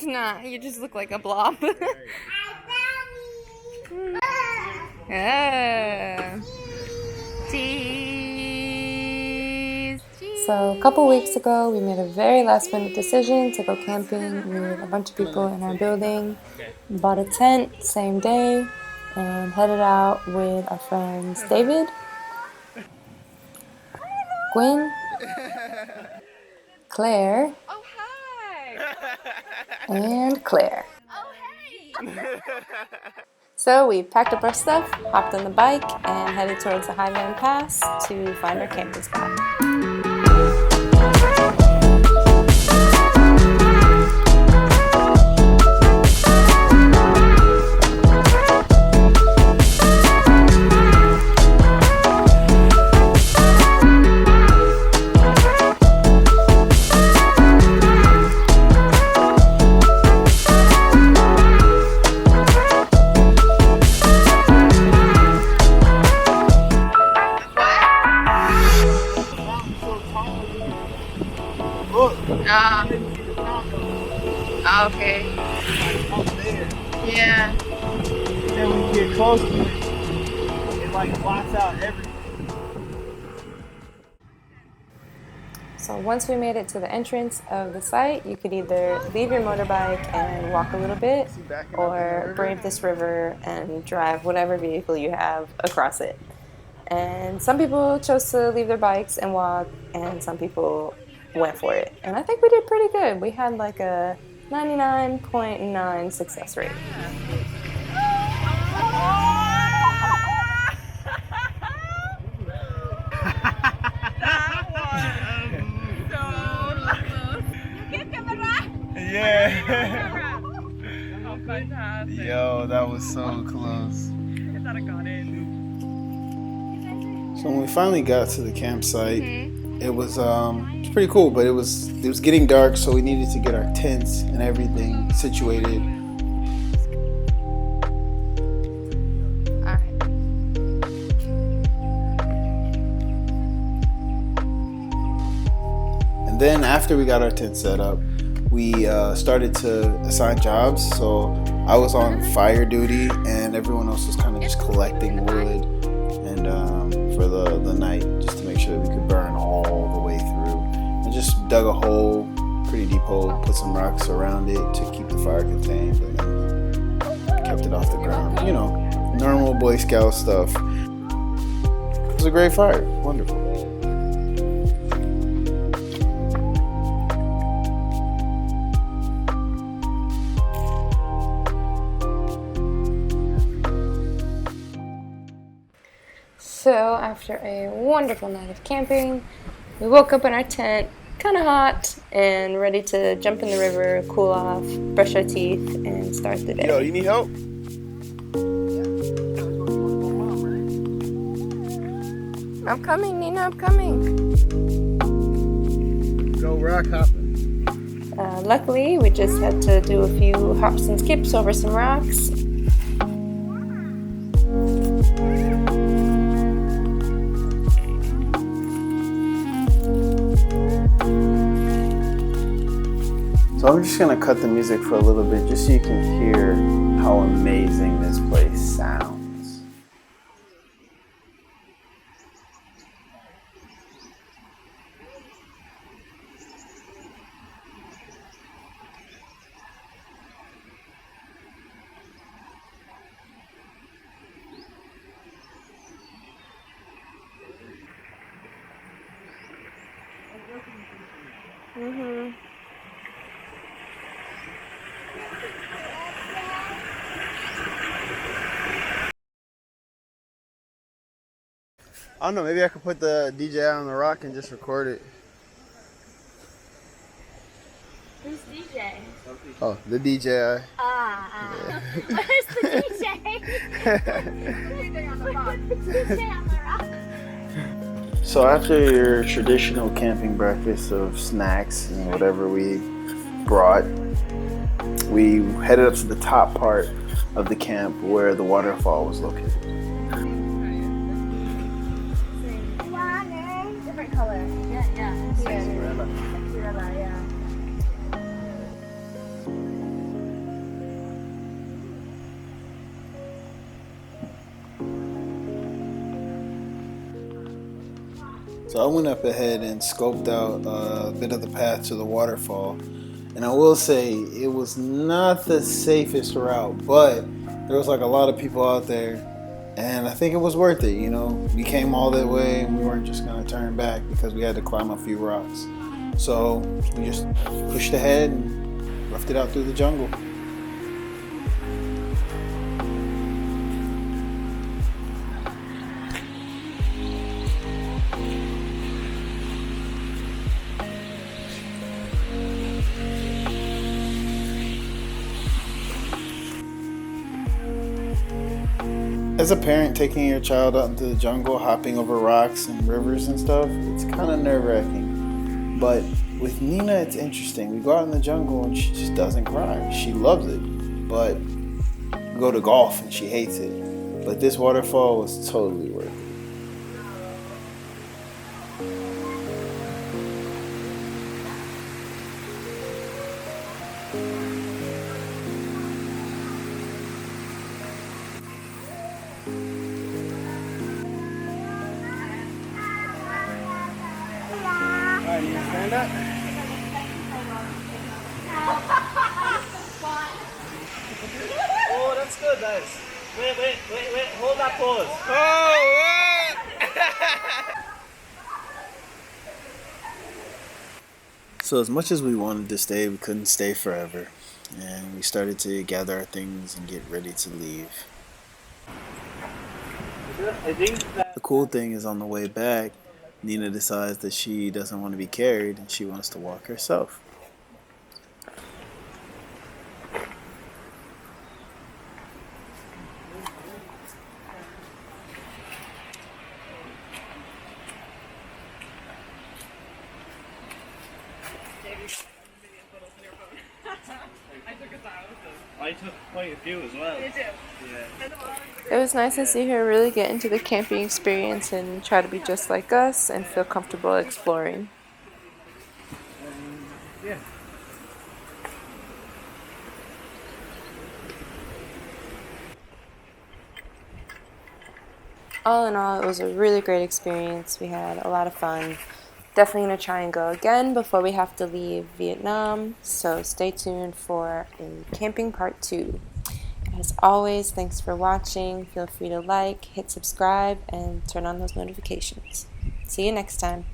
not. You just look like a blob. Ah. Cheese. So a couple weeks ago, we made a very last minute decision to go camping with a bunch of people in our building. We bought a tent same day and headed out with our friends David, Gwen, Claire, Oh, hi! and Claire. Oh, hey! So we packed up our stuff, hopped on the bike, and headed towards the Highland Pass to find our camping spot. Okay. Yeah. And then when you get close to it, it like blocks out everything. So once we made it to the entrance of the site, you could either leave your motorbike and walk a little bit, or brave this river and drive whatever vehicle you have across it. And some people chose to leave their bikes and walk, and some people went for it. And I think we did pretty good. We had like a 99.9 success rate. Yeah. Oh, fantastic. Yo, that was so close. I thought I got in. So when we finally got to the campsite, it was pretty cool, but it was getting dark, so we needed to get our tents and everything situated. Alright. And then after we got our tent set up, we started to assign jobs. So I was on fire duty, and everyone else was kind of just collecting wood and for the night, just to make sure that we could burn all the way through. And just dug a hole, pretty deep hole, put some rocks around it to keep the fire contained, and then kept it off the ground. You know, normal Boy Scout stuff. It was a great fire, wonderful. So after a wonderful night of camping, we woke up in our tent, kind of hot, and ready to jump in the river, cool off, brush our teeth, and start the day. Yo, you need help? I'm coming, Nina, I'm coming. Go rock hopping. Luckily, we just had to do a few hops and skips over some rocks. So I'm just gonna cut the music for a little bit just so you can hear how amazing this place sounds. I don't know, maybe I could put the DJ on the rock and just record it. Who's DJ? Oh, the DJ. Where's the DJ? DJ on the rock. DJ on the rock. So after your traditional camping breakfast of snacks and whatever we brought, we headed up to the top part of the camp where the waterfall was located. Different color. Yeah. So I went up ahead and scoped out a bit of the path to the waterfall. And I will say it was not the safest route, but there was like a lot of people out there, and I think it was worth it. You know, we came all that way and we weren't just gonna turn back because we had to climb a few rocks. So we just pushed ahead and roughed it out through the jungle. As a parent taking your child out into the jungle, hopping over rocks and rivers and stuff, it's kind of nerve-wracking. But with Nina, it's interesting. We go out in the jungle and she just doesn't cry. She loves it. But we go to golf and she hates it. But this waterfall was totally worth it. Alright, you stand up? Oh, that's good, guys. Wait. Hold that pose. Oh, So as much as we wanted to stay, we couldn't stay forever. And we started to gather our things and get ready to leave. I think that The cool thing is on the way back, Nina decides that she doesn't want to be carried and she wants to walk herself. I took quite a few as well. You do. Yeah. It was nice to see her really get into the camping experience and try to be just like us and feel comfortable exploring. Yeah. All in all, it was a really great experience. We had a lot of fun. Definitely going to try and go again before we have to leave Vietnam, so stay tuned for a camping part 2. As always, thanks for watching. Feel free to like, hit subscribe, and turn on those notifications. See you next time.